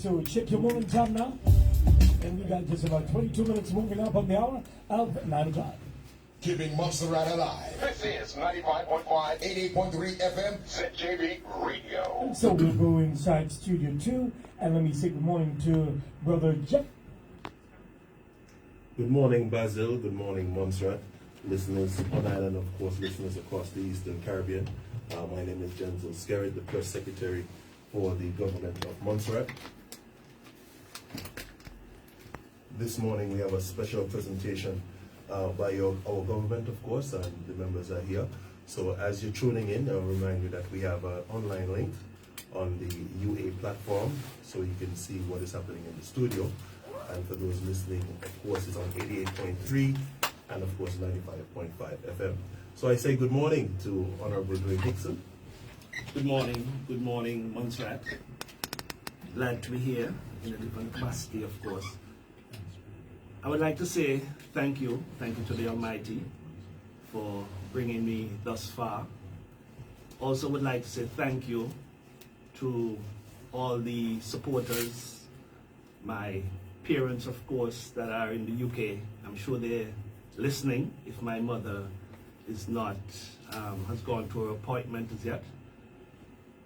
So check your morning time now. And we got just about 22 minutes moving up on the hour of 9 o'clock. Keeping Montserrat alive. This is 95.5, 88.3 FM. ZJB Radio. So we'll go inside Studio 2, and let me say good morning to Brother Jeff. Good morning, Basil. Good morning, Montserrat. Listeners on island, of course, listeners across the Eastern Caribbean. My name is Jenzil O Skerritt, the Press Secretary for the Government of Montserrat. This morning we have a special presentation by our government, of course, and the members are here. So as you're tuning in, I'll remind you that we have an online link on the UA platform, so you can see what is happening in the studio. And for those listening, of course, it's on 88.3 and of course 95.5 FM. So I say good morning to Honorable Dwayne Hixon. Good morning, Montserrat. Glad to be here in a different capacity, of course. I would like to say thank you to the Almighty for bringing me thus far. Also would like to say thank you to all the supporters, my parents, of course, that are in the UK. I'm sure they're listening if my mother is not, has gone to her appointment as yet.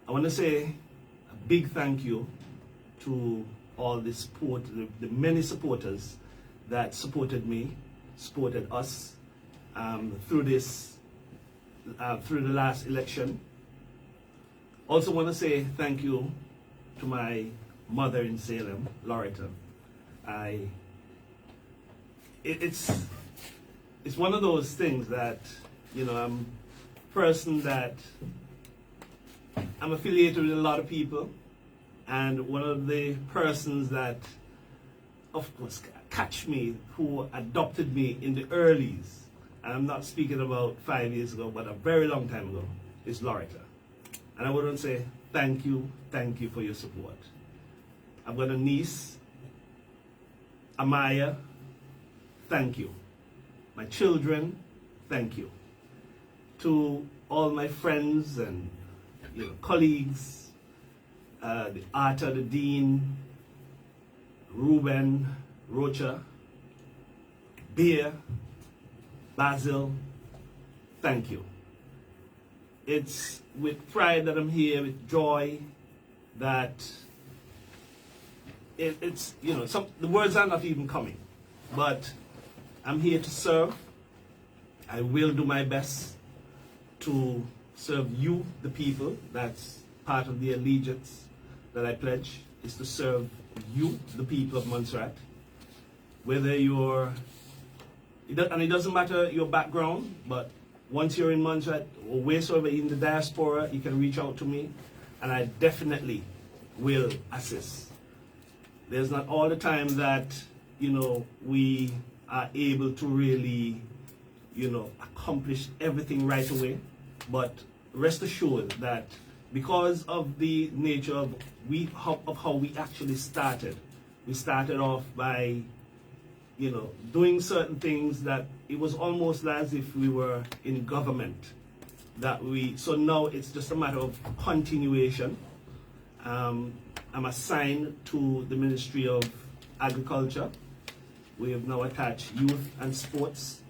I want to say a big thank you to all the support, the many supporters that supported me, supported us through this, through the last election. Also want to say thank you to my mother in Salem, Loretta. It's one of those things that, you know, I'm a person that I'm affiliated with a lot of people, and one of the persons that, of course, catch me, who adopted me in the earlies, and I'm not speaking about 5 years ago, but a very long time ago, is Loretta. And I want to say thank you for your support. I've got a niece, Amaya, thank you. My children, thank you. To all my friends and colleagues, the Arthur, the Dean, Reuben, Rocha, Beer, Basil, thank you. It's with pride that I'm here, with joy that it's, you know, the words are not even coming, but I'm here to serve. I will do my best to serve you, the people. That's part of the allegiance that I pledge, is to serve you, the people of Montserrat. Whether you're, and it doesn't matter your background, but once you're in Montserrat or wheresoever in the diaspora, you can reach out to me, and I definitely will assist. There's not all the time that, you know, we are able to really, you know, accomplish everything right away, but rest assured that because of the nature of how we actually started, we started off by, you know, doing certain things that it was almost as if we were in government. So now it's just a matter of continuation. I'm assigned to the Ministry of Agriculture. We have now attached youth and sports,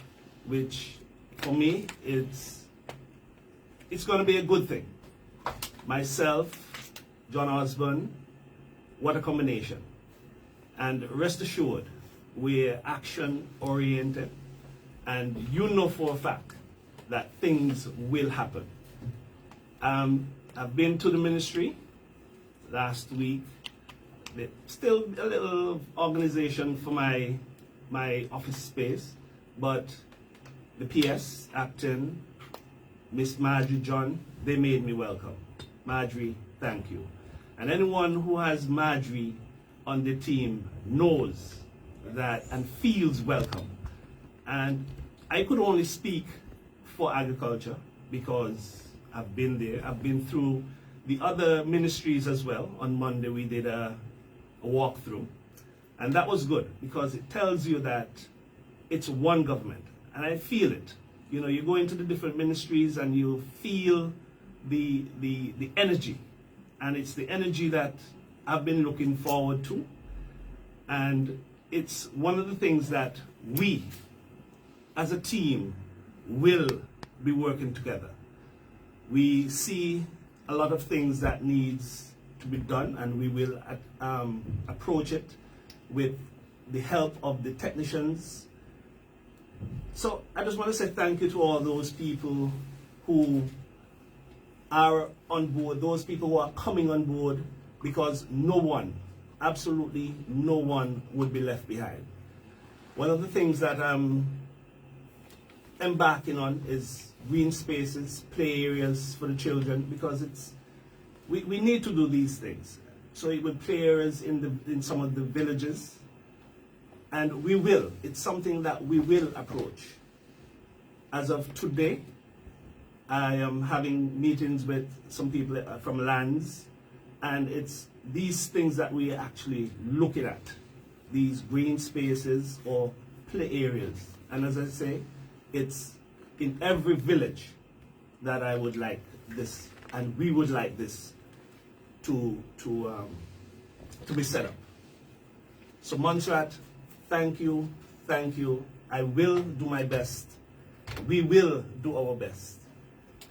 which for me, it's going to be a good thing. Myself, John Osborne, what a combination. And rest assured, we're action oriented, and you know for a fact that things will happen. I've been to the ministry last week. Still a little organization for my office space, but the PS, Acton, Miss Marjorie John, they made me welcome. Marjorie, thank you. And anyone who has Marjorie on the team knows that and feels welcome. And I could only speak for agriculture because I've been there. I've been through the other ministries as well. On Monday we did a walkthrough, and that was good because it tells you that it's one government, and I feel it. You know, you go into the different ministries and you feel the energy, and it's the energy that I've been looking forward to, and it's one of the things that we, as a team, will be working together. We see a lot of things that needs to be done, and we will approach it with the help of the technicians. So I just want to say thank you to all those people who are on board, those people who are coming on board, because no one, absolutely no one would be left behind. One of the things that I'm embarking on is green spaces, play areas for the children, because we need to do these things. So it would play areas in some of the villages, and we will. It's something that we will approach. As of today, I am having meetings with some people from lands, and it's these things that we are actually looking at, these green spaces or play areas. And as I say, it's in every village that I would like this, and we would like this to be set up. So Montserrat, thank you, thank you. I will do my best. We will do our best.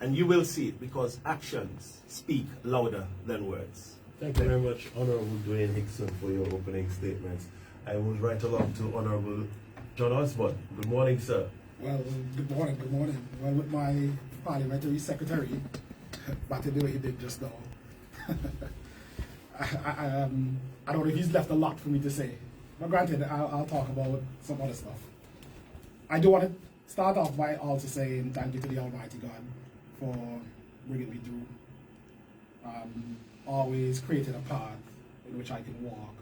And you will see it, because actions speak louder than words. Thank you very much, Honorable Dwayne Hixon, for your opening statements. I will right along to Honorable John Osborne. Good morning, sir. Well, good morning, good morning. Well, with my parliamentary secretary, about to do what he did just now. I don't know if he's left a lot for me to say. But granted, I'll talk about some other stuff. I do want to start off by also saying thank you to the Almighty God for bringing me through. Always creating a path in which I can walk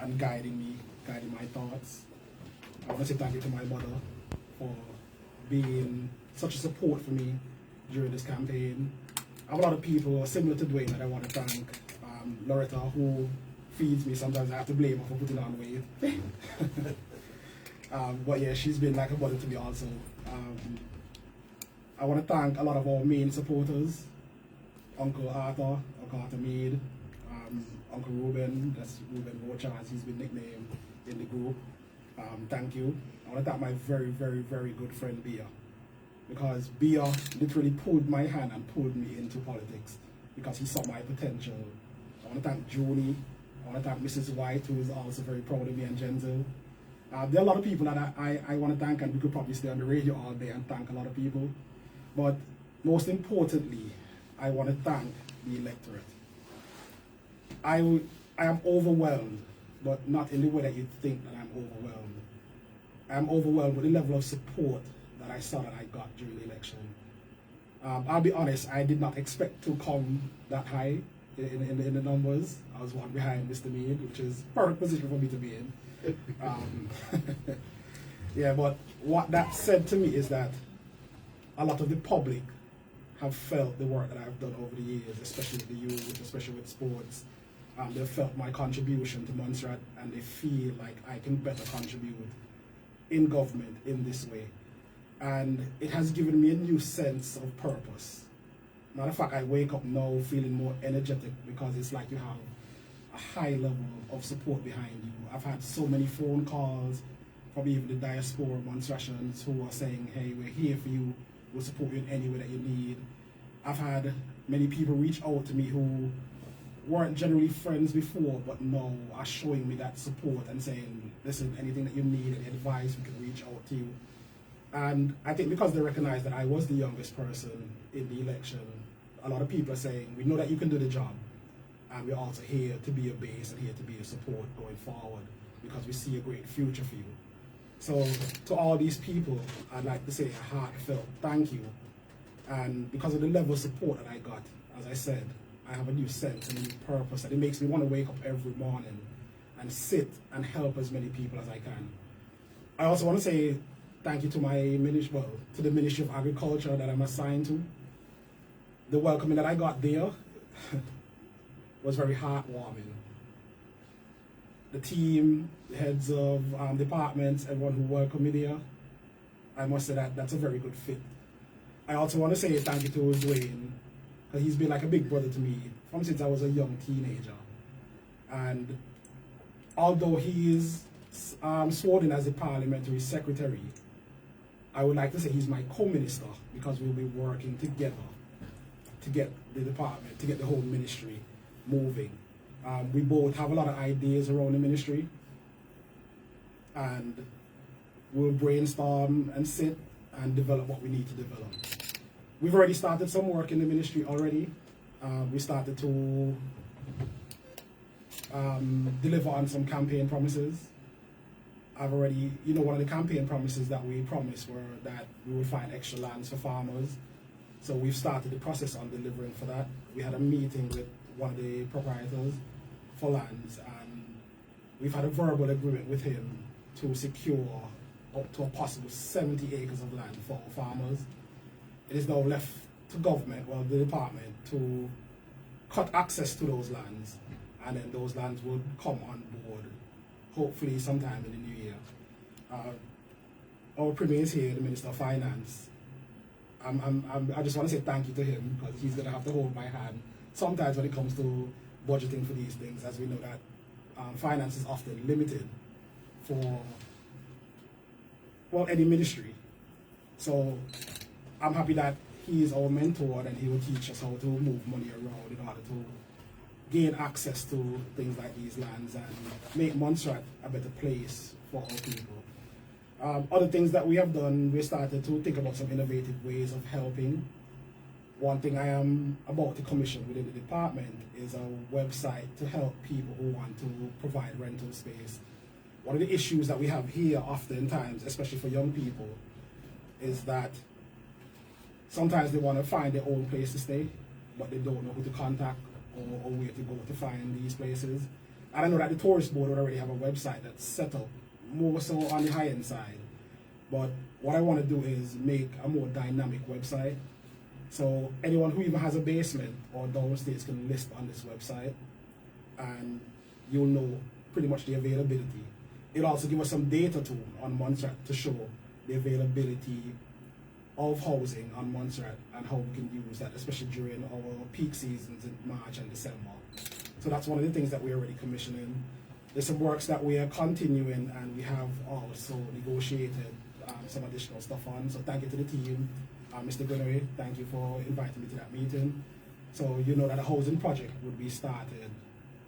and guiding me, guiding my thoughts. I want to say thank you to my mother for being such a support for me during this campaign. I have a lot of people similar to Dwayne that I want to thank. Loretta, who feeds me. Sometimes I have to blame her for putting on weight. But yeah, she's been like a mother to me also. I want to thank a lot of our main supporters. Uncle Arthur Meade, Uncle Reuben, that's Reuben Rocha, as he's been nicknamed in the group. Thank you. I want to thank my very, very, very good friend Bia, because Bia literally pulled my hand and pulled me into politics because he saw my potential. I want to thank Junie. I want to thank Mrs. White, who is also very proud of me, and Jenzil. There are a lot of people that I want to thank, and we could probably stay on the radio all day and thank a lot of people. But most importantly, I want to thank the electorate. I am overwhelmed, but not in the way that you think that I'm overwhelmed. I'm overwhelmed with the level of support that I saw that I got during the election. I'll be honest, I did not expect to come that high in the numbers. I was one behind Mr. Meade, which is a perfect position for me to be in. Yeah, but what that said to me is that a lot of the public have felt the work that I've done over the years, especially with the youth, especially with sports. They've felt my contribution to Montserrat, and they feel like I can better contribute in government in this way. And it has given me a new sense of purpose. Matter of fact, I wake up now feeling more energetic because it's like you have a high level of support behind you. I've had so many phone calls from even the diaspora Montserratians who are saying, hey, we're here for you, we'll support you in any way that you need. I've had many people reach out to me who weren't generally friends before, but now are showing me that support and saying, listen, anything that you need, any advice, we can reach out to you. And I think because they recognize that I was the youngest person in the election, a lot of people are saying, we know that you can do the job, and we're also here to be a base and here to be a support going forward because we see a great future for you. So to all these people, I'd like to say a heartfelt thank you. And because of the level of support that I got, as I said, I have a new sense and a new purpose, and it makes me want to wake up every morning and sit and help as many people as I can. I also want to say thank you to my ministry, to the Ministry of Agriculture that I'm assigned to. The welcoming that I got there was very heartwarming. The team, the heads of departments, everyone who welcomed me there, I must say that that's a very good fit. I also want to say thank you to Dwayne, because he's been like a big brother to me from since I was a young teenager. And although he is sworn in as the parliamentary secretary, I would like to say he's my co-minister, because we'll be working together to get the department, to get the whole ministry moving. We both have a lot of ideas around the ministry, and we'll brainstorm and sit and develop what we need to develop. We've already started some work in the ministry already. We started to deliver on some campaign promises. I've already, one of the campaign promises that we promised were that we would find extra lands for farmers. So we've started the process on delivering for that. We had a meeting with one of the proprietors for lands, and we've had a verbal agreement with him to secure up to a possible 70 acres of land for farmers. It is now left to government, well, the department, to cut access to those lands, and then those lands would come on board, hopefully sometime in the new year. Our Premier is here, the Minister of Finance. I just want to say thank you to him, because he's going to have to hold my hand sometimes when it comes to budgeting for these things, as we know that finance is often limited for, well, any ministry. So I'm happy that he is our mentor, and he will teach us how to move money around in order to gain access to things like these lands and make Montserrat a better place for our people. Other things that we have done, we started to think about some innovative ways of helping. One thing I am about to commission within the department is a website to help people who want to provide rental space. One of the issues that we have here oftentimes, especially for young people, is that sometimes they want to find their own place to stay, but they don't know who to contact or where to go to find these places. And I know that the tourist board would already have a website that's set up more so on the high-end side. But what I want to do is make a more dynamic website. So anyone who even has a basement or downstairs can list on this website, and you'll know pretty much the availability. It'll also give us some data too on Montserrat to show the availability of housing on Montserrat and how we can use that, especially during our peak seasons in March and December. So that's one of the things that we're already commissioning. There's some works that we are continuing, and we have also negotiated some additional stuff on. So thank you to the team. Mr. Gunnery, thank you for inviting me to that meeting. So you know that a housing project would be started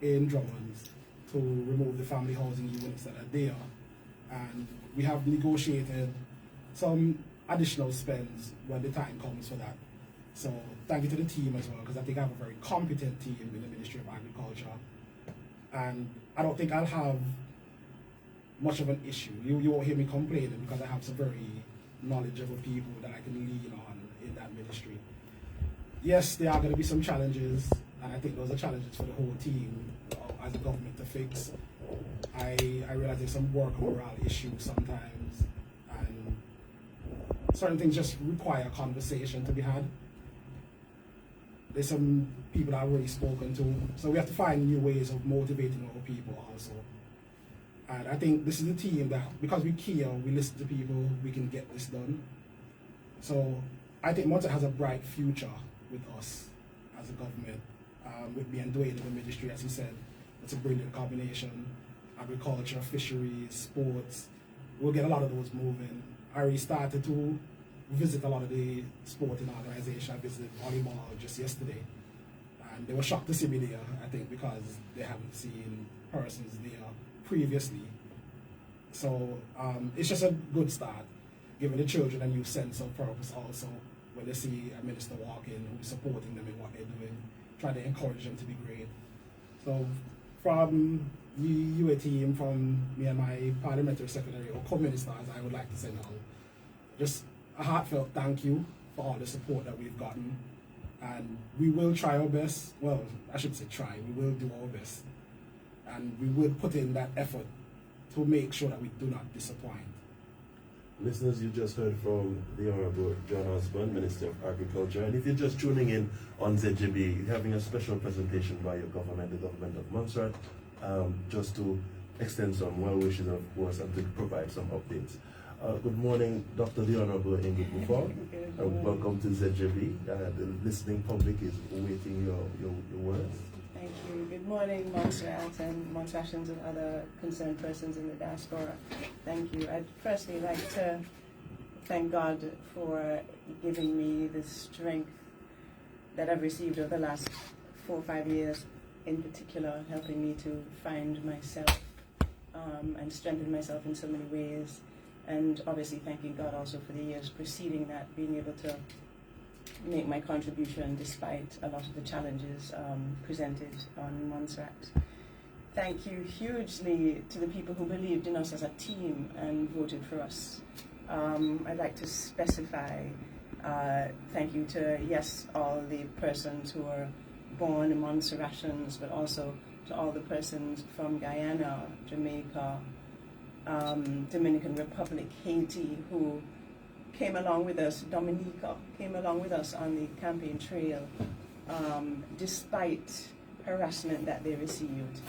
in Drummond's to remove the family housing units that are there. And we have negotiated some additional spends when the time comes for that. So thank you to the team as well, because I think I have a very competent team in the Ministry of Agriculture. And I don't think I'll have much of an issue. You won't hear me complaining, because I have some very knowledgeable people that I can lean on in that ministry. Yes, there are going to be some challenges, and I think those are challenges for the whole team as a government to fix. I realize there's some work morale issues sometimes, and certain things just require conversation to be had. There's some people that I've already spoken to, so we have to find new ways of motivating our people also. And I think this is a team that, because we care, we listen to people, we can get this done. So I think Montserrat has a bright future with us as a government. With me and Dwayne in the ministry, as he said, it's a brilliant combination. Agriculture, fisheries, sports, we'll get a lot of those moving. I already started to visit a lot of the sporting organizations. I visited volleyball just yesterday, and they were shocked to see me there, I think, because they haven't seen persons there previously. So it's just a good start, giving the children a new sense of purpose also when they see a minister walk in who's supporting them in what they're doing, trying to encourage them to be great. So from you team, from me and my parliamentary secretary, or co-ministers, I would like to say now, just a heartfelt thank you for all the support that we've gotten, and we will try our best. Well, I should say try, we will do our best, and we will put in that effort to make sure that we do not disappoint. Listeners, you just heard from the Honorable John Osborne, Minister of Agriculture, and if you're just tuning in on ZGB, having a special presentation by your government, the government of Montserrat, just to extend some well wishes, of course, and to provide some updates. Good morning, Dr. the Honorable Ingrid Buffonge, and welcome to ZGB. The listening public is awaiting your words. Thank you. Good morning, Montserrat and Montserratians and other concerned persons in the diaspora. Thank you. I'd firstly like to thank God for giving me the strength that I've received over the last 4 or 5 years, in particular, helping me to find myself and strengthen myself in so many ways. And obviously thanking God also for the years preceding that, being able to make my contribution despite a lot of the challenges presented on Montserrat. Thank you hugely to the people who believed in us as a team and voted for us. I'd like to specify thank you to, yes, all the persons who are born Montserratians, but also to all the persons from Guyana, Jamaica, Dominican Republic, Haiti, who came along with us, Dominica, came along with us on the campaign trail, despite harassment that they received,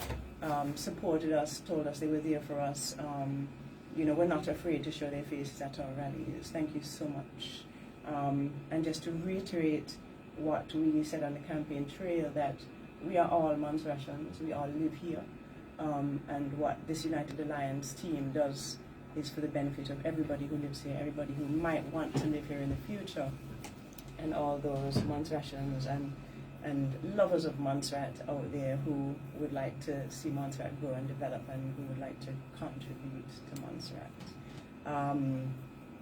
supported us, told us they were there for us. You know, we're not afraid to show their faces at our rallies. Thank you so much. And just to reiterate what we said on the campaign trail, that we are all Montserratians, we all live here, and what this United Alliance team does is for the benefit of everybody who lives here, everybody who might want to live here in the future, and all those Montserratians and lovers of Montserrat out there who would like to see Montserrat grow and develop, and who would like to contribute to Montserrat.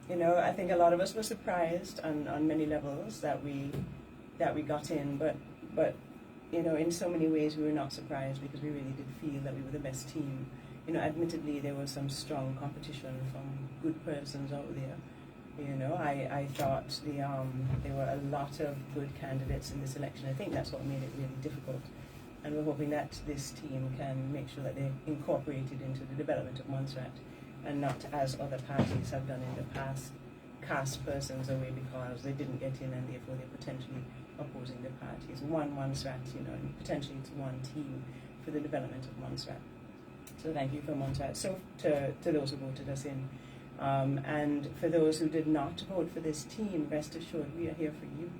You know, I think a lot of us were surprised on many levels that we got in, but you know, in so many ways we were not surprised, because we really did feel that we were the best team. You know, admittedly there was some strong competition from good persons out there. You know, I thought there were a lot of good candidates in this election. I think that's what made it really difficult. And we're hoping that this team can make sure that they're incorporated into the development of Montserrat, and not, as other parties have done in the past, cast persons away because they didn't get in and therefore they're potentially opposing the parties. One Montserrat, you know, and potentially it's one team for the development of Montserrat. So thank you for Montserrat. So to those who voted us in. And for those who did not vote for this team, rest assured we are here for you.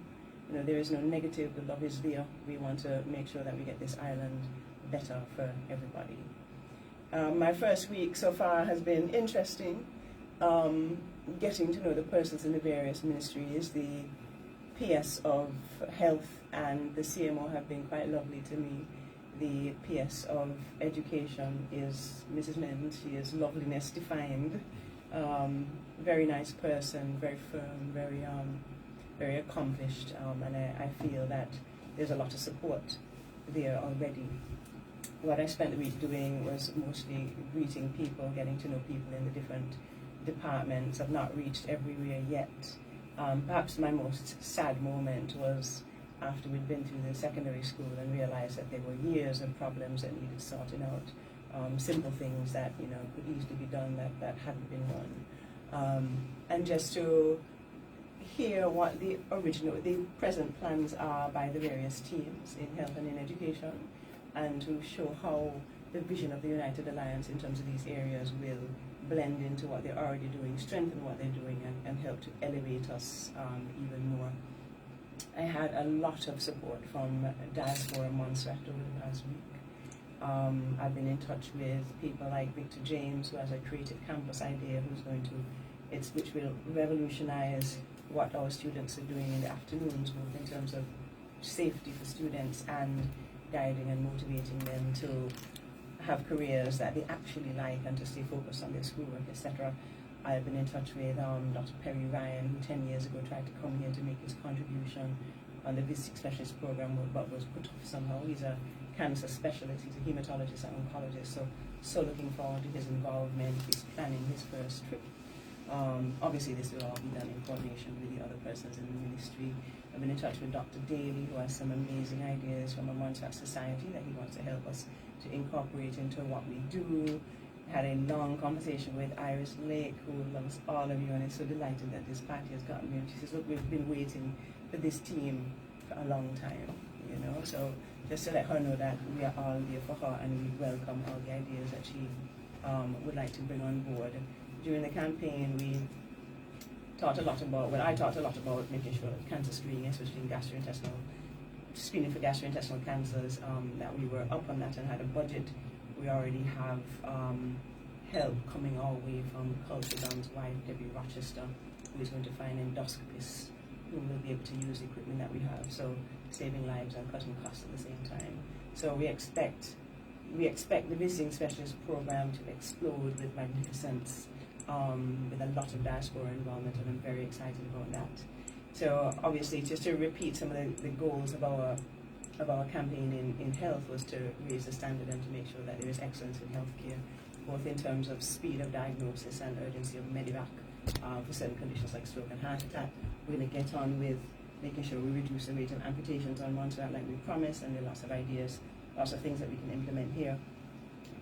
You know, there is no negative, the love is there. We want to make sure that we get this island better for everybody. My first week so far has been interesting, getting to know the persons in the various ministries. The PS of Health and the CMO have been quite lovely to me. The PS of Education is Mrs. Mint. She is loveliness defined. Very nice person, very firm, very accomplished, and I feel that there's a lot of support there already. What I spent the week doing was mostly greeting people, getting to know people in the different departments. I've not reached everywhere yet. Perhaps my most sad moment was after we'd been through the secondary school and realized that there were years of problems that needed sorting out. Simple things that, you know, could easily be done that hadn't been done. And just to hear what the present plans are by the various teams in health and in education, and to show how the vision of the United Alliance in terms of these areas will blend into what they're already doing, strengthen what they're doing, and help to elevate us even more. I had a lot of support from Diaspora Montserrat over the past week. I've been in touch with people like Victor James, who has a creative campus idea, which will revolutionize what our students are doing in the afternoons, both in terms of safety for students and guiding and motivating them to have careers that they actually like and to stay focused on their schoolwork, etc. I've been in touch with Dr. Perry Ryan, who 10 years ago tried to come here to make his contribution on the visiting specialist program, but was put off somehow. He's a cancer specialist, he's a hematologist and oncologist, so looking forward to his involvement. He's planning his first trip. Obviously this will all be done in coordination with the other persons in the ministry. I've been in touch with Dr. Daly, who has some amazing ideas from a Montserrat Society that he wants to help us to incorporate into what we do. Had a long conversation with Iris Lake, who loves all of you and is so delighted that this party has gotten me. She says, look, we've been waiting for this team for a long time, you know. So just to let her know that we are all there for her and we welcome all the ideas that she would like to bring on board. During the campaign, we talked a lot about, I talked a lot about making sure that cancer screening, especially in gastrointestinal screening for gastrointestinal cancers, that we were up on that and had a budget. We already have help coming our way from Culture Don's wife, Debbie Rochester, who is going to find endoscopists who will be able to use the equipment that we have, so saving lives and cutting costs at the same time. So we expect the visiting specialist program to explode with magnificence, with a lot of diaspora involvement, and I'm very excited about that. So obviously, just to repeat some of the goals of our campaign in health was to raise the standard and to make sure that there is excellence in healthcare, both in terms of speed of diagnosis and urgency of medevac for certain conditions like stroke and heart attack. We're going to get on with making sure we reduce the rate of amputations on Montserrat like we promised, and there are lots of ideas, lots of things that we can implement here,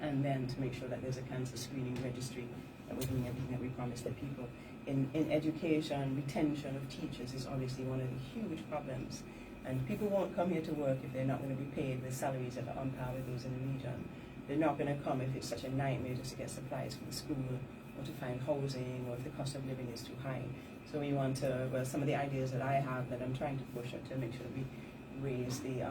and then to make sure that there's a cancer screening registry, that we're doing everything that we promised the people. In education, retention of teachers is obviously one of the huge problems, and people won't come here to work if they're not going to be paid with salaries that are on par with those in the region. They're not going to come if it's such a nightmare just to get supplies for the school, or to find housing, or if the cost of living is too high. So we want to, well, some of the ideas that I have that I'm trying to push are to make sure that we raise the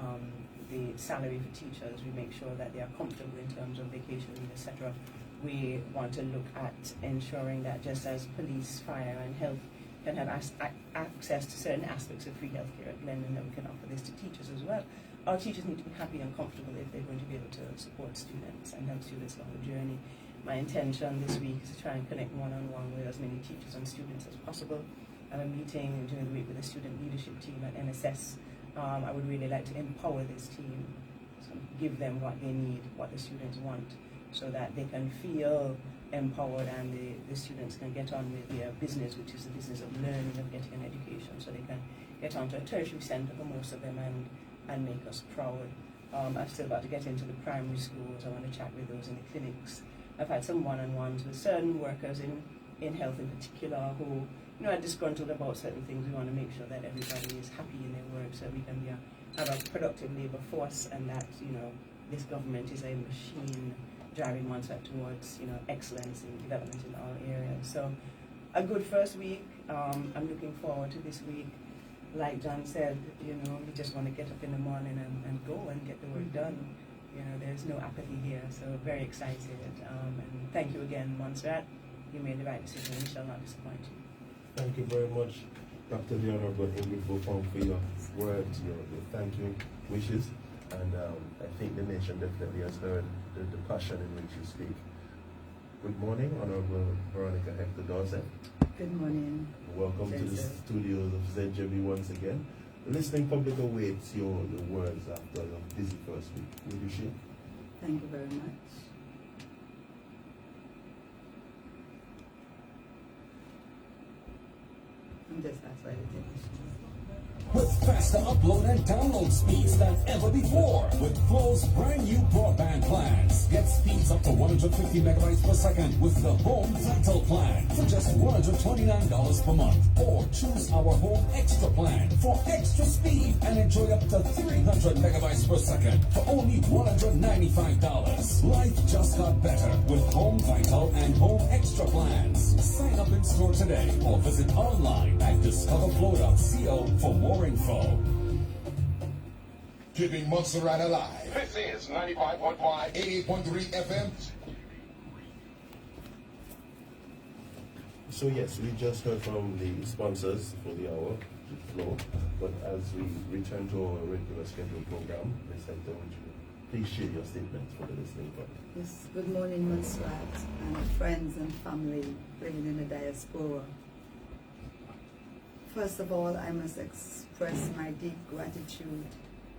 salary for teachers. We make sure that they are comfortable in terms of vacation, etc. We want to look at ensuring that just as police, fire, and health can have access to certain aspects of free healthcare at Glendon, that we can offer this to teachers as well. Our teachers need to be happy and comfortable if they're going to be able to support students and help students along the journey. My intention this week is to try and connect one-on-one with as many teachers and students as possible. I have a meeting during the week with the student leadership team at NSS. I would really like to empower this team, so give them what they need, what the students want, so that they can feel empowered and the students can get on with their business, which is the business of learning, of getting an education, so they can get onto a tertiary centre for most of them and make us proud. I'm still about to get into the primary schools. I want to chat with those in the clinics. I've had some one-on-ones with certain workers in health in particular who, are disgruntled about certain things. We want to make sure that everybody is happy in their work, so we can have a productive labour force, and that this government is a machine driving Montserrat towards excellence in development in all areas. So a good first week. I'm looking forward to this week. Like John said, we just want to get up in the morning and go and get the work done. There's no apathy here, so very excited. And thank you again, Montserrat. You made the right decision. We shall not disappoint you. Thank you very much, Dr. the Honorable Ingrid Buffonge, for your words, your thank you wishes. And I think the nation definitely has heard the passion in which you speak. Good morning, Honorable Veronica Dorsette-Hector. Good morning. Welcome to the studios of ZJB once again. The listening public awaits your words after a busy first week. Would you share? Thank you very much. I'm just outside the television. With faster upload and download speeds than ever before. With Flow's brand new broadband plans. Get speeds up to 150 megabytes per second with the Home Vital plan for just $129 per month. Or choose our Home Extra plan for extra speed and enjoy up to 300 megabytes per second for only $195. Life just got better with Home Vital and Home Extra plans. Sign up in store today or visit online at discoverflow.co for more info. Keeping Montserrat alive. This is 95.5, 88.3 FM. So yes, we just heard from the sponsors for the hour, Flow. But as we return to our regular scheduled program, Ms. Hector, would you please share your statements for the listening public? Yes, good morning, Montserrat, and friends and family living in the diaspora. First of all, I must express my deep gratitude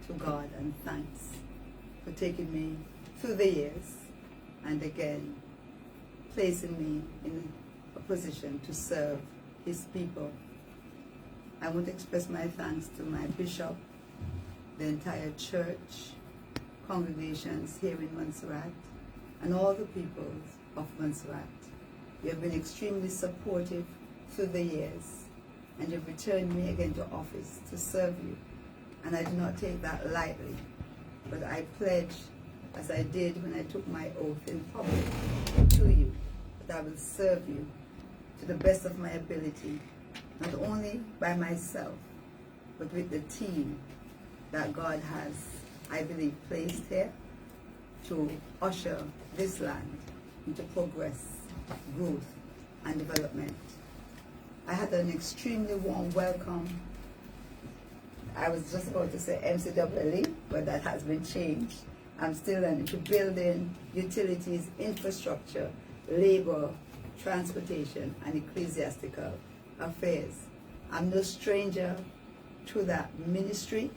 to God and thanks for taking me through the years and again placing me in a position to serve His people. I want to express my thanks to my bishop, the entire church, congregations here in Montserrat, and all the people of Montserrat. You have been extremely supportive through the years, and you've returned me again to office to serve you. And I do not take that lightly, but I pledge, as I did when I took my oath in public to you, that I will serve you to the best of my ability, not only by myself, but with the team that God has, I believe, placed here to usher this land into progress, growth, and development. I had an extremely warm welcome. I was just about to say MCWLE, but that has been changed. I'm still into building, utilities, infrastructure, labor, transportation, and ecclesiastical affairs. I'm no stranger to that ministry,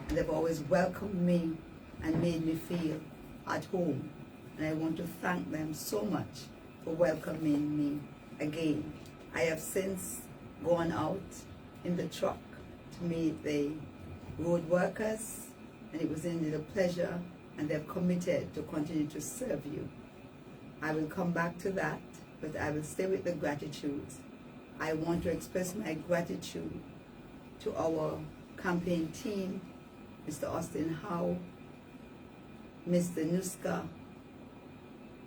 and they've always welcomed me and made me feel at home. And I want to thank them so much for welcoming me again. I have since gone out in the truck to meet the road workers, and it was indeed a pleasure, and they've committed to continue to serve you. I will come back to that, but I will stay with the gratitudes. I want to express my gratitude to our campaign team, Mr. Austin Howe, Mr. Nuska,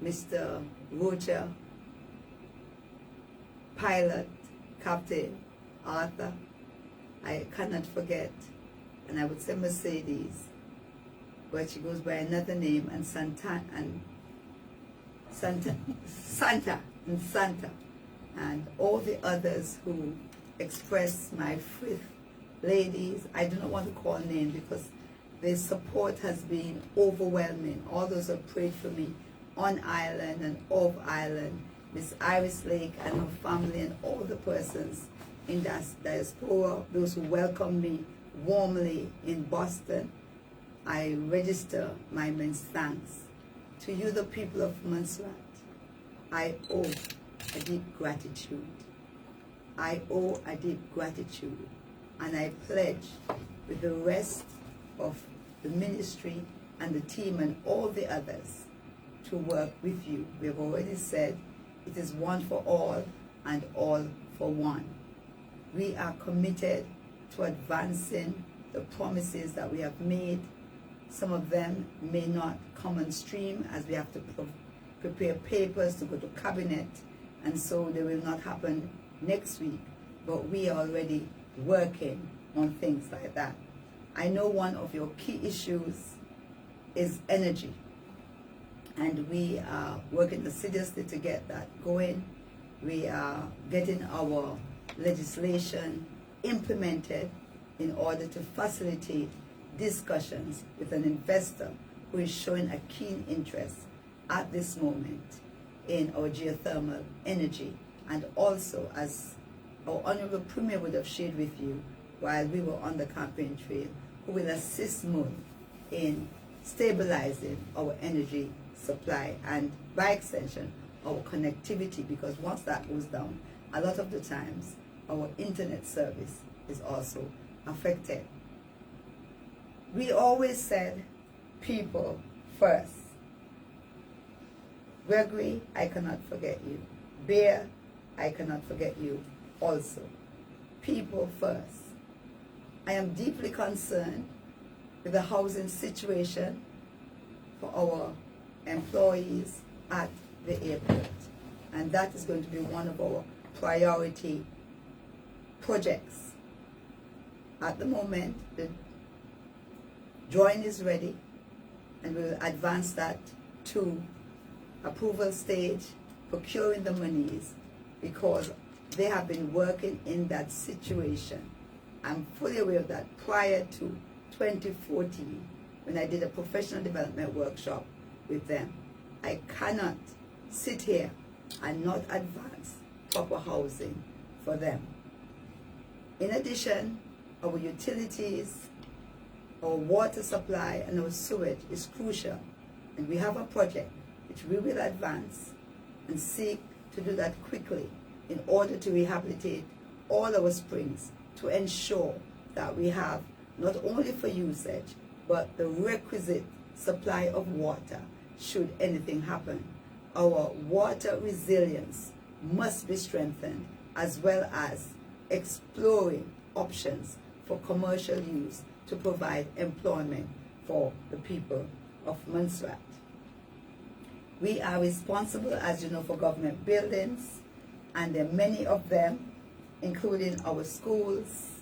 Mr. Rocha, pilot, Captain Arthur. I cannot forget, and I would say Mercedes, but she goes by another name, and Santa, and all the others who express my faith. Ladies, I do not want to call names because the support has been overwhelming. All those who prayed for me on island and off island, Miss Iris Lake and her family, and all the persons in that diaspora, those who welcomed me warmly in Boston. I register my immense thanks. To you, the people of Montserrat, I owe a deep gratitude. I owe a deep gratitude, and I pledge with the rest of the ministry and the team and all the others to work with you. We have already said it is one for all and all for one. We are committed to advancing the promises that we have made. Some of them may not come on stream as we have to prepare papers to go to cabinet, and so they will not happen next week, but we are already working on things like that. I know one of your key issues is energy, and we are working assiduously to get that going. We are getting our legislation implemented in order to facilitate discussions with an investor who is showing a keen interest at this moment in our geothermal energy, and also, as our Honorable Premier would have shared with you while we were on the campaign trail, who will assist more in stabilizing our energy supply and, by extension, our connectivity, because once that goes down, a lot of the times our internet service is also affected. We always said people first. Gregory, I cannot forget you. Bear, I cannot forget you also. People first. I am deeply concerned with the housing situation for our employees at the airport, and that is going to be one of our priority projects. At the moment, the drawing is ready, and we will advance that to approval stage, procuring the monies, because they have been working in that situation. I'm fully aware of that. Prior to 2014, when I did a professional development workshop with them, I cannot sit here and not advance proper housing for them. In addition, our utilities, our water supply, and our sewage is crucial, and we have a project which we will advance and seek to do that quickly in order to rehabilitate all our springs, to ensure that we have not only for usage, but the requisite supply of water should anything happen. Our water resilience must be strengthened, as well as exploring options for commercial use to provide employment for the people of Montserrat. We are responsible, as you know, for government buildings, and there are many of them, including our schools,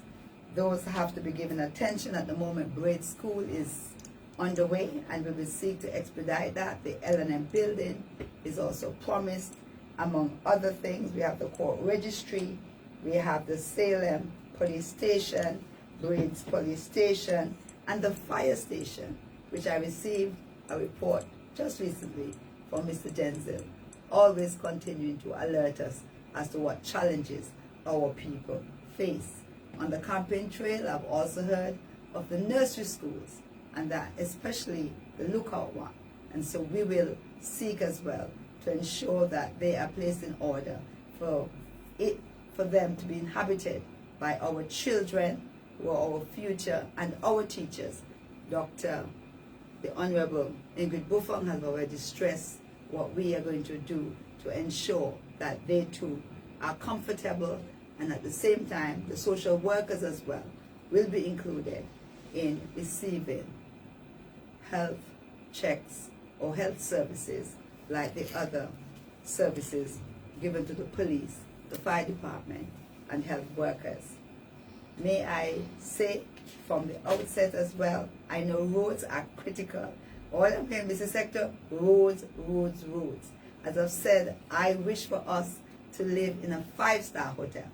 those have to be given attention. At the moment, grade school is underway, and we will seek to expedite that. The L&M building is also promised. Among other things, we have the court registry, we have the Salem police station, Briggs police station, and the fire station, which I received a report just recently from Mr. Jenzil, always continuing to alert us as to what challenges our people face. On the campaign trail, I've also heard of the nursery schools, and that especially the lookout one. And so we will seek as well to ensure that they are placed in order for them to be inhabited by our children, who are our future, and our teachers. The Honorable Ingrid Buffonge has already stressed what we are going to do to ensure that they too are comfortable, and at the same time the social workers as well will be included in receiving health checks or health services like the other services given to the police, the fire department, and health workers. May I say from the outset as well, I know roads are critical. All I'm saying, Mr. Sector, roads, roads, roads. As I've said, I wish for us to live in a 5-star hotel.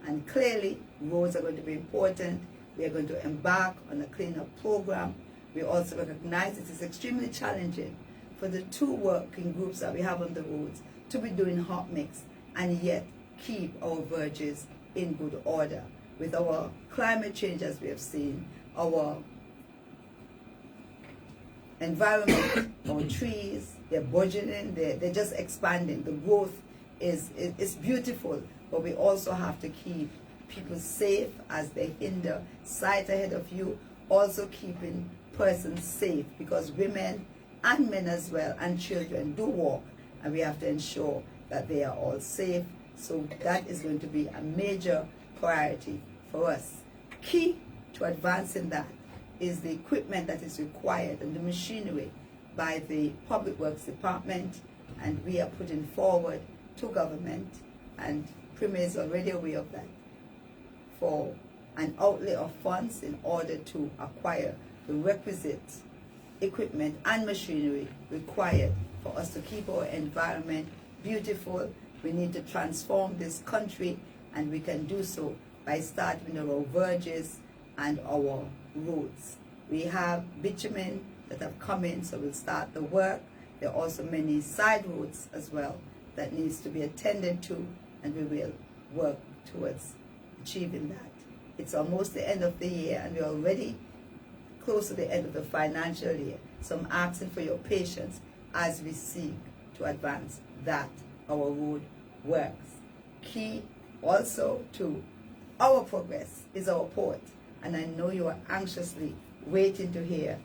And clearly, roads are going to be important. We are going to embark on a cleanup program. We also recognize it is extremely challenging for the 2 working groups that we have on the roads to be doing hot mix and yet keep our verges in good order. With our climate change, as we have seen, our environment, our trees, they're burgeoning, they're just expanding. The growth is beautiful, but we also have to keep people safe as they hinder sight ahead of you, also keeping persons safe, because women and men as well and children do walk, and we have to ensure that they are all safe. So that is going to be a major priority for us. Key to advancing that is the equipment that is required and the machinery by the Public Works Department, and we are putting forward to government, and Premier is already aware of that, for an outlay of funds in order to acquire the requisite equipment and machinery required for us to keep our environment beautiful. We need to transform this country, and we can do so by starting our verges and our roads. We have bitumen that have come in, so we'll start the work. There are also many side roads as well that needs to be attended to, and we will work towards achieving that. It's almost the end of the year, and we're already close to the end of the financial year. So I'm asking for your patience as we seek to advance that, our road works. Key also to our progress is our port, and I know you are anxiously waiting to hear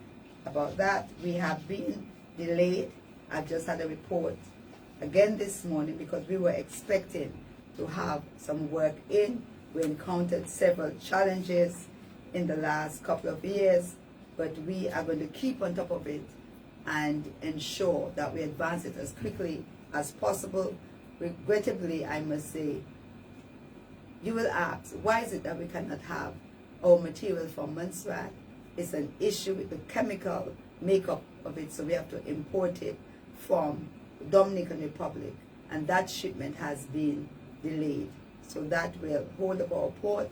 about that. We have been delayed. I've just had a report again this morning because we were expecting to have some work in. We encountered several challenges in the last couple of years, but we are going to keep on top of it and ensure that we advance it as quickly as possible. Regrettably, I must say, you will ask, why is it that we cannot have our material from Montserrat? It's an issue with the chemical makeup of it, so we have to import it from the Dominican Republic, and that shipment has been delayed. So that will hold up our port.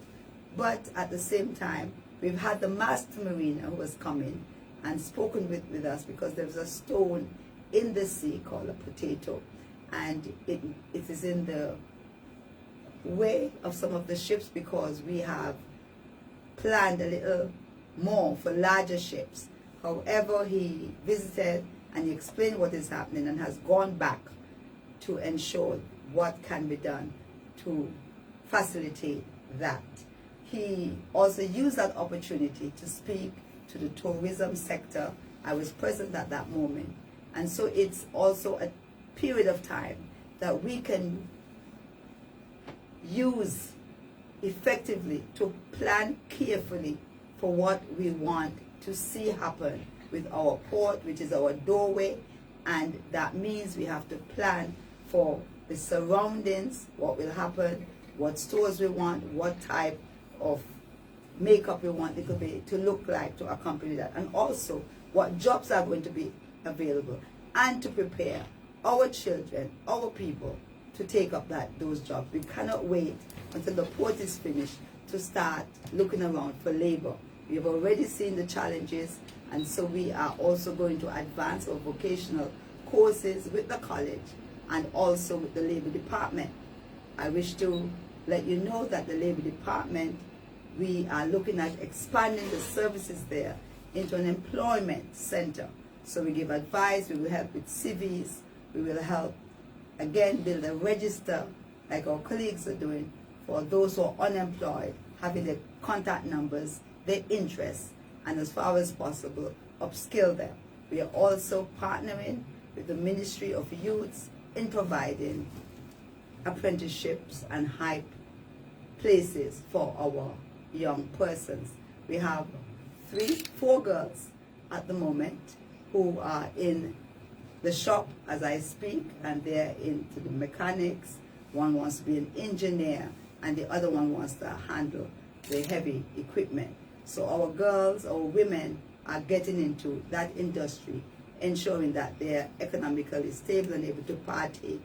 But at the same time, we've had the master mariner who has come in and spoken with us, because there's a stone in the sea called a potato, and it is in the way of some of the ships, because we have planned a little more for larger ships. However, he visited and he explained what is happening and has gone back to ensure what can be done to facilitate that. He also used that opportunity to speak to the tourism sector. I was present at that moment. And so it's also a period of time that we can use effectively to plan carefully for what we want to see happen with our port, which is our doorway, and that means we have to plan for the surroundings, what will happen, what stores we want, what type of makeup we want it to look like to accompany that, and also what jobs are going to be available, and to prepare our children, our people, to take up those jobs. We cannot wait until the port is finished to start looking around for labor. We have already seen the challenges, and so we are also going to advance our vocational courses with the college and also with the Labor Department. I wish to let you know that the Labor Department, we are looking at expanding the services there into an employment center. So we give advice, we will help with CVs, we will help, again, build a register like our colleagues are doing for those who are unemployed, having their contact numbers, their interests, and as far as possible, upskill them. We are also partnering with the Ministry of Youth in providing apprenticeships and high places for our young persons. We have 4 girls at the moment who are in the shop as I speak, and they're into the mechanics. One wants to be an engineer, and the other one wants to handle the heavy equipment. So our girls, our women are getting into that industry, ensuring that they're economically stable and able to partake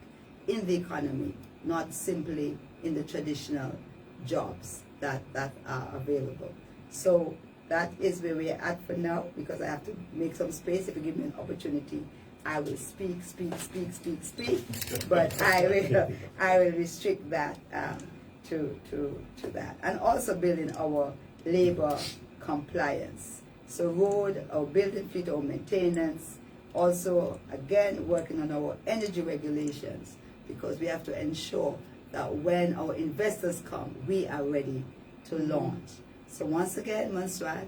in the economy, not simply in the traditional jobs that are available. So that is where we're at for now, because I have to make some space. If you give me an opportunity, I will speak, but I will restrict that to that. And also building our labor compliance. So road, our building fleet, our maintenance, also again working on our energy regulations, because we have to ensure that when our investors come, we are ready to launch. So once again, Montserrat,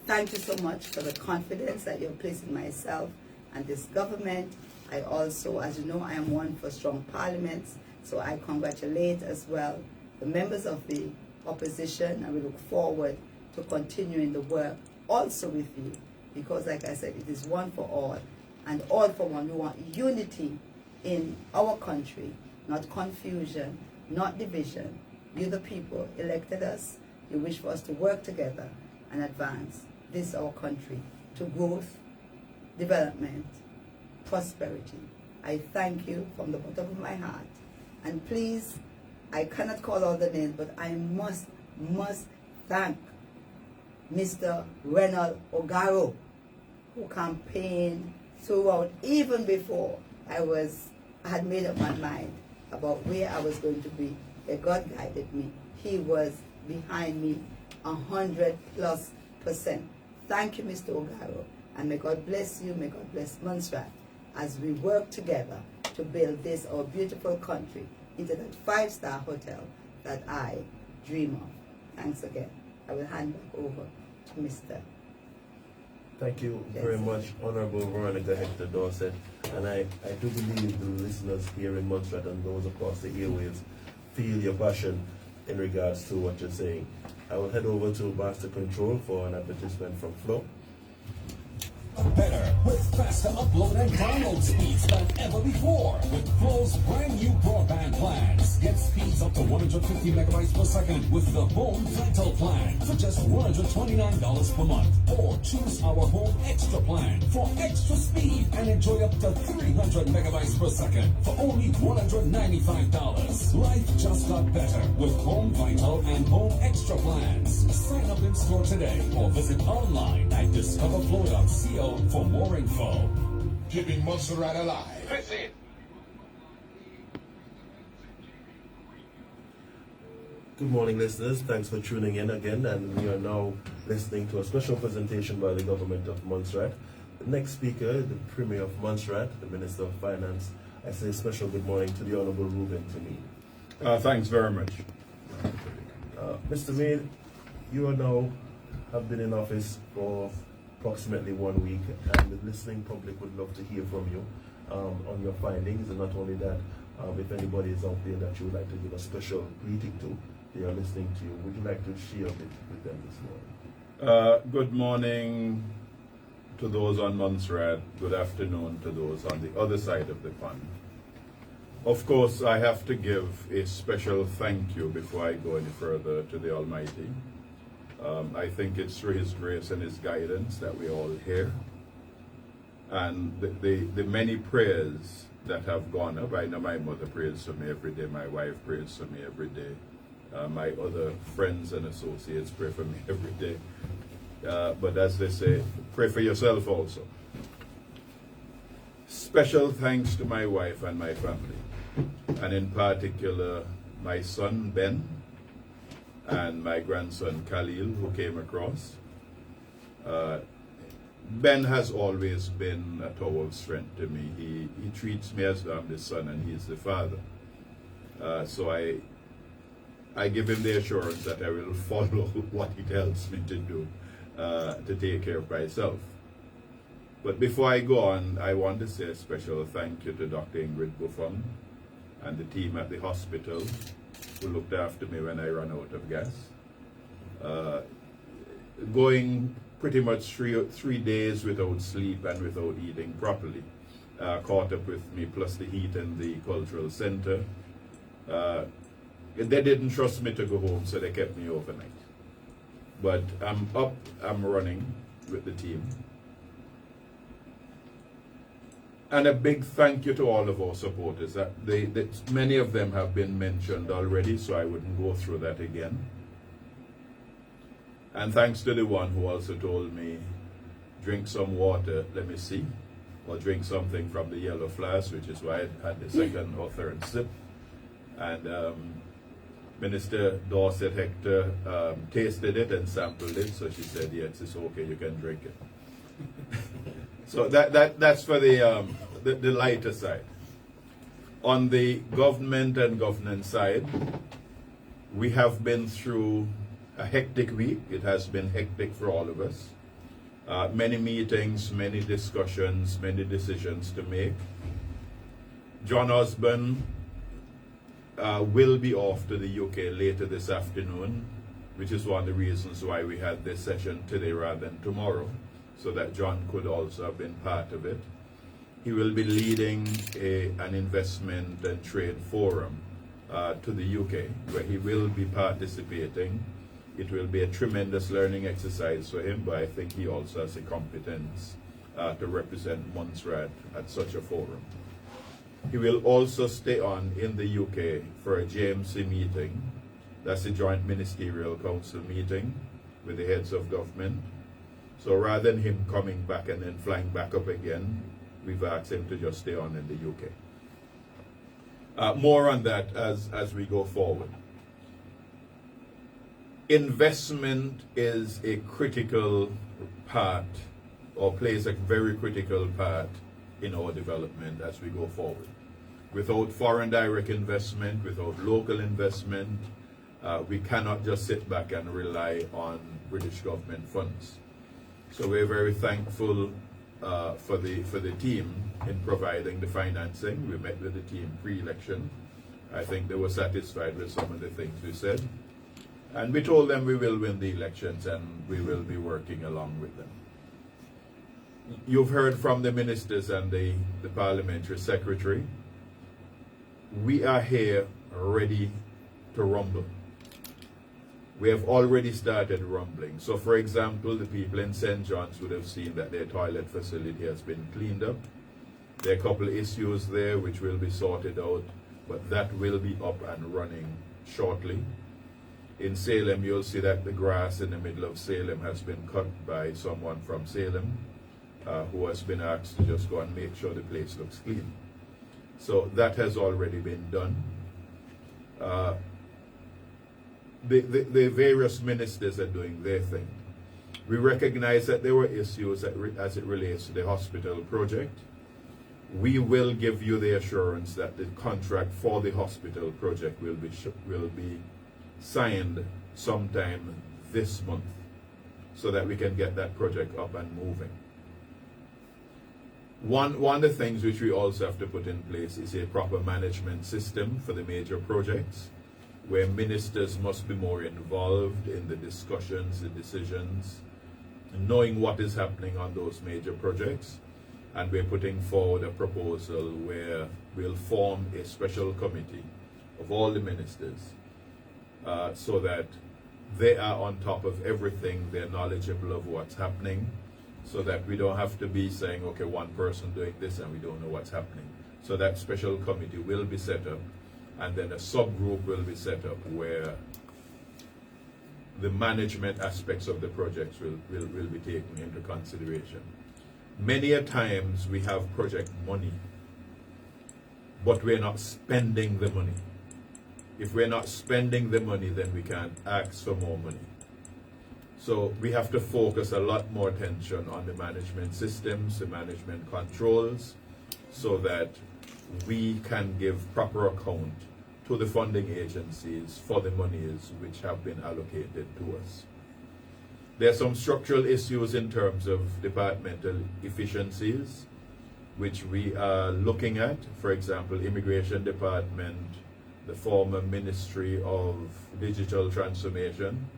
thank you so much for the confidence that you're placing in myself and this government. I also, as you know, I am one for strong parliaments, so I congratulate as well the members of the opposition, and we look forward to continuing the work also with you, because like I said, it is one for all and all for one. We want unity in our country, not confusion, not division. You, the people, elected us. You wish for us to work together and advance this, our country, to growth, development, prosperity. I thank you from the bottom of my heart. And please, I cannot call all the names, but I must thank Mr. Reuben Ogaro, who campaigned throughout, even before I had made up my mind about where I was going to be. That God guided me. He was behind me 100+%. Thank you, Mr. Ogaro, and may God bless you, may God bless Montserrat, as we work together to build this, our beautiful country, into that 5-star hotel that I dream of. Thanks again. I will hand back over to Mr. Thank you very much, Honorable Veronica Hector Dorsette. And I do believe the listeners here in Montserrat and those across the airwaves feel your passion in regards to what you're saying. I will head over to Master Control for an advertisement from Flo. Better with faster upload and download speeds than ever before with Flow's brand new broadband plans. Get speeds up to 150 megabytes per second with the Home Vital plan for just $129 per month, or choose our Home Extra plan for extra speed and enjoy up to 300 megabytes per second for only $195. Life just got better with Home Vital and Home Extra plans. Sign up in store today or visit online at discoverflow.co for more info. Keeping Montserrat alive. Visit Good morning, listeners. Thanks for tuning in again, and we are now listening to a special presentation by the government of Montserrat. The next speaker, the Premier of Montserrat, the Minister of Finance. I say a special good morning to the Honorable Reuben T Meade. Thanks very much. Mr. Meade, you are now have been in office for approximately 1 week, and the listening public would love to hear from you on your findings, and not only that, if anybody is out there that you would like to give a special greeting to, they are listening to you. Would you like to share a bit with them this morning? Good morning to those on Montserrat. Good afternoon to those on the other side of the pond. Of course, I have to give a special thank you before I go any further to the Almighty. I think it's through his grace and his guidance that we're all here. And the many prayers that have gone up, I know my mother prays for me every day, my wife prays for me every day, my other friends and associates pray for me every day. But as they say, pray for yourself also. Special thanks to my wife and my family, and in particular my son Ben and my grandson Khalil, who came across. Ben has always been a tower of strength to me. He treats me as though I'm the son and he's the father. So I give him the assurance that I will follow what he tells me to do to take care of myself. But before I go on, I want to say a special thank you to Dr. Ingrid Buffonge and the team at the hospital who looked after me when I ran out of gas. Going pretty much three days without sleep and without eating properly caught up with me, plus the heat in the cultural center. They didn't trust me to go home, so they kept me overnight. But I'm up, I'm running with the team. And a big thank you to all of our supporters. Many of them have been mentioned already, so I wouldn't go through that again. And thanks to the one who also told me, drink some water, let me see, or drink something from the yellow flask, which is why I had the second or third sip. And Minister Dorsette-Hector tasted it and sampled it, so she said, yes, it's okay, you can drink it. So that's for the lighter side. On the government and governance side, we have been through a hectic week. It has been hectic for all of us. Many meetings, many discussions, many decisions to make. John Osborne will be off to the UK later this afternoon, which is one of the reasons why we had this session today rather than tomorrow, so that John could also have been part of it. He will be leading an investment and trade forum to the UK, where he will be participating. It will be a tremendous learning exercise for him, but I think he also has the competence to represent Montserrat at such a forum. He will also stay on in the UK for a JMC meeting. That's the Joint Ministerial Council meeting with the heads of government. So rather than him coming back and then flying back up again, we've asked him to just stay on in the UK. More on that as we go forward. Investment is a critical part, or plays a very critical part in our development as we go forward. Without foreign direct investment, without local investment, we cannot just sit back and rely on British government funds. So we're very thankful for the team in providing the financing. We met with the team pre-election. I think they were satisfied with some of the things we said. And we told them we will win the elections and we will be working along with them. You've heard from the ministers and the parliamentary secretary. We are here ready to rumble. We have already started rumbling. So for example, the people in St. John's would have seen that their toilet facility has been cleaned up. There are a couple of issues there which will be sorted out, but that will be up and running shortly. In Salem, you'll see that the grass in the middle of Salem has been cut by someone from Salem who has been asked to just go and make sure the place looks clean. So that has already been done. The various ministers are doing their thing. We recognize that there were issues as it relates to the hospital project. We will give you the assurance that the contract for the hospital project will be signed sometime this month so that we can get that project up and moving. One of the things which we also have to put in place is a proper management system for the major projects, where ministers must be more involved in the discussions, the decisions, knowing what is happening on those major projects. And we're putting forward a proposal where we'll form a special committee of all the ministers so that they are on top of everything, they're knowledgeable of what's happening, so that we don't have to be saying, okay, one person doing this and we don't know what's happening. So that special committee will be set up, and then a subgroup will be set up where the management aspects of the projects will be taken into consideration. Many a times we have project money, but we're not spending the money. If we're not spending the money, then we can't ask for more money. So we have to focus a lot more attention on the management systems, the management controls, so that we can give proper account to the funding agencies for the monies which have been allocated to us. There are some structural issues in terms of departmental efficiencies, which we are looking at. For example, Immigration Department, the former Ministry of Digital Transformation.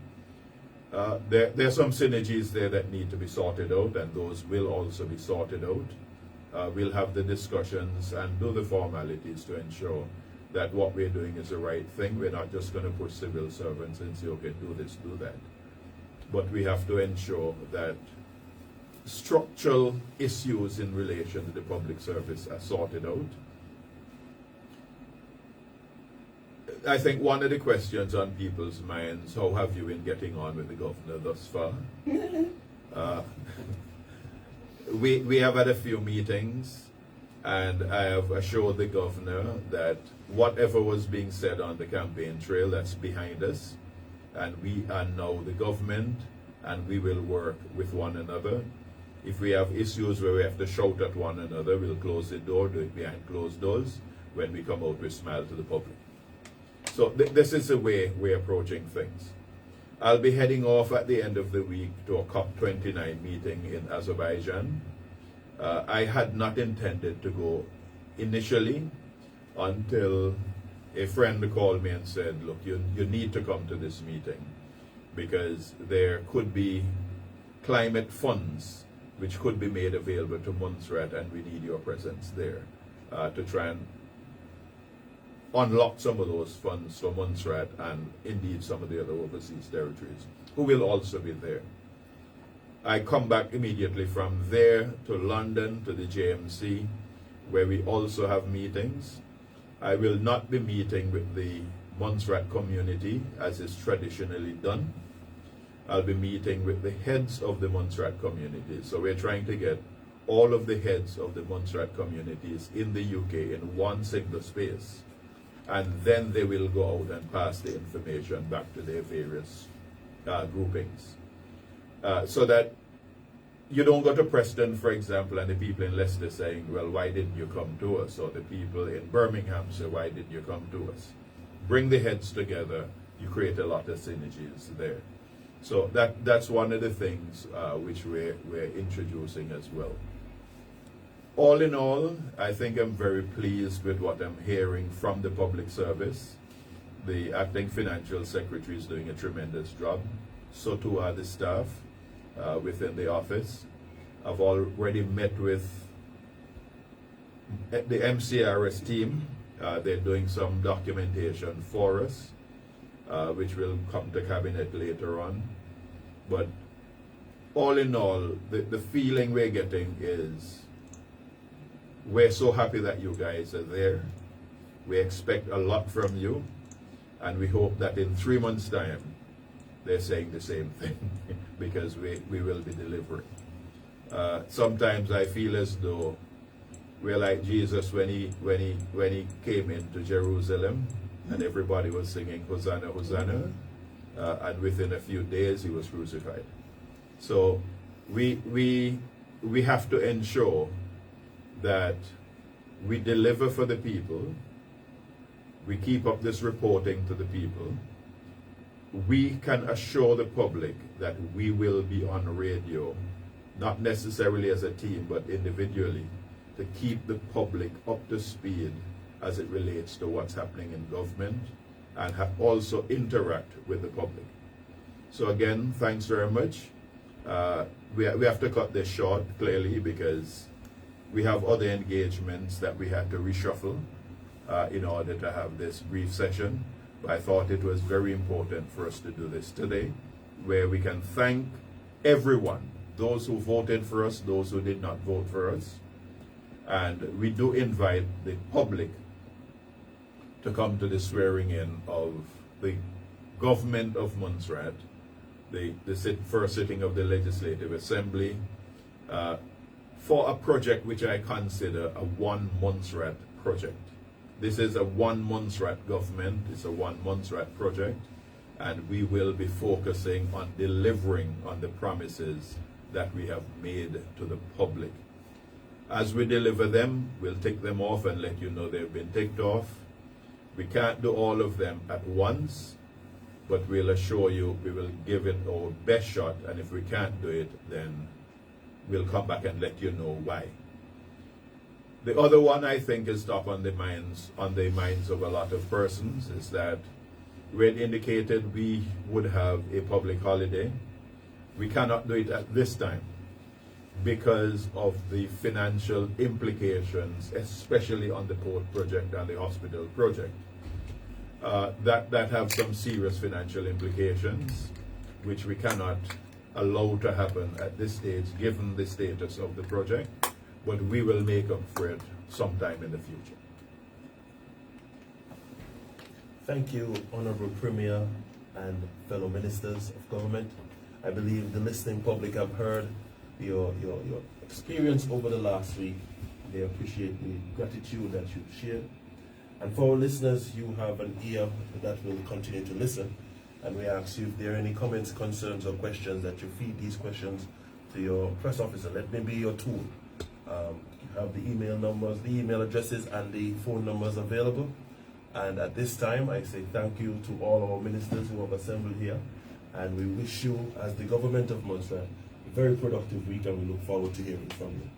There are some synergies there that need to be sorted out, and those will also be sorted out. We'll have the discussions and do the formalities to ensure that what we're doing is the right thing. We're not just going to push civil servants and say, okay, do this, do that. But we have to ensure that structural issues in relation to the public service are sorted out. I think one of the questions on people's minds, how have you been getting on with the governor thus far? We have had a few meetings, and I have assured the governor that whatever was being said on the campaign trail, that's behind us, and we are now the government, and we will work with one another. If we have issues where we have to shout at one another, we'll close the door, do it behind closed doors. When we come out, we smile to the public. So this is the way we're approaching things. I'll be heading off at the end of the week to a COP29 meeting in Azerbaijan. I had not intended to go initially until a friend called me and said, look, you need to come to this meeting because there could be climate funds which could be made available to Montserrat, and we need your presence there to try and unlock some of those funds for Montserrat and indeed some of the other overseas territories, who will also be there. I come back immediately from there to London, to the JMC, where we also have meetings. I will not be meeting with the Montserrat community, as is traditionally done. I'll be meeting with the heads of the Montserrat community. So we're trying to get all of the heads of the Montserrat communities in the UK in one single space. And then they will go out and pass the information back to their various groupings. So that you don't go to Preston, for example, and the people in Leicester saying, well, why didn't you come to us? Or the people in Birmingham say, why didn't you come to us? Bring the heads together, you create a lot of synergies there. So that's one of the things which we're introducing as well. All in all, I think I'm very pleased with what I'm hearing from the public service. The acting financial secretary is doing a tremendous job. So too are the staff within the office. I've already met with the MCRS team. They're doing some documentation for us, which will come to cabinet later on. But all in all, the feeling we're getting is we're so happy that you guys are there. We expect a lot from you, and we hope that in 3 months' time, they're saying the same thing, because we will be delivering. Sometimes I feel as though we're like Jesus when he came into Jerusalem, and everybody was singing Hosanna, Hosanna, and within a few days he was crucified. So we have to ensure that we deliver for the people, we keep up this reporting to the people, we can assure the public that we will be on radio, not necessarily as a team, but individually, to keep the public up to speed as it relates to what's happening in government, and also interact with the public. So again, thanks very much. We have to cut this short, clearly, because we have other engagements that we had to reshuffle in order to have this brief session. I thought it was very important for us to do this today, where we can thank everyone, those who voted for us, those who did not vote for us. And we do invite the public to come to the swearing in of the government of Montserrat, the first sitting of the Legislative Assembly, for a project which I consider a one Montserrat project. This is a one Montserrat government, it's a one Montserrat project, and we will be focusing on delivering on the promises that we have made to the public. As we deliver them, we'll take them off and let you know they've been ticked off. We can't do all of them at once, but we'll assure you we will give it our best shot, and if we can't do it, then we'll come back and let you know why. The other one I think is top on the minds of a lot of persons is that we had indicated we would have a public holiday. We cannot do it at this time because of the financial implications, especially on the port project and the hospital project, that have some serious financial implications, which we cannot allow to happen at this stage, given the status of the project, but we will make up for it sometime in the future. Thank you, Honorable Premier and fellow ministers of government. I believe the listening public have heard your experience over the last week. They appreciate the gratitude that you've shared. And for our listeners, you have an ear that will continue to listen. And we ask you if there are any comments, concerns, or questions that you feed these questions to your press officer. Let me be your tool. You have the email numbers, the email addresses, and the phone numbers available. And at this time, I say thank you to all our ministers who have assembled here. And we wish you, as the government of Montserrat, a very productive week, and we look forward to hearing from you.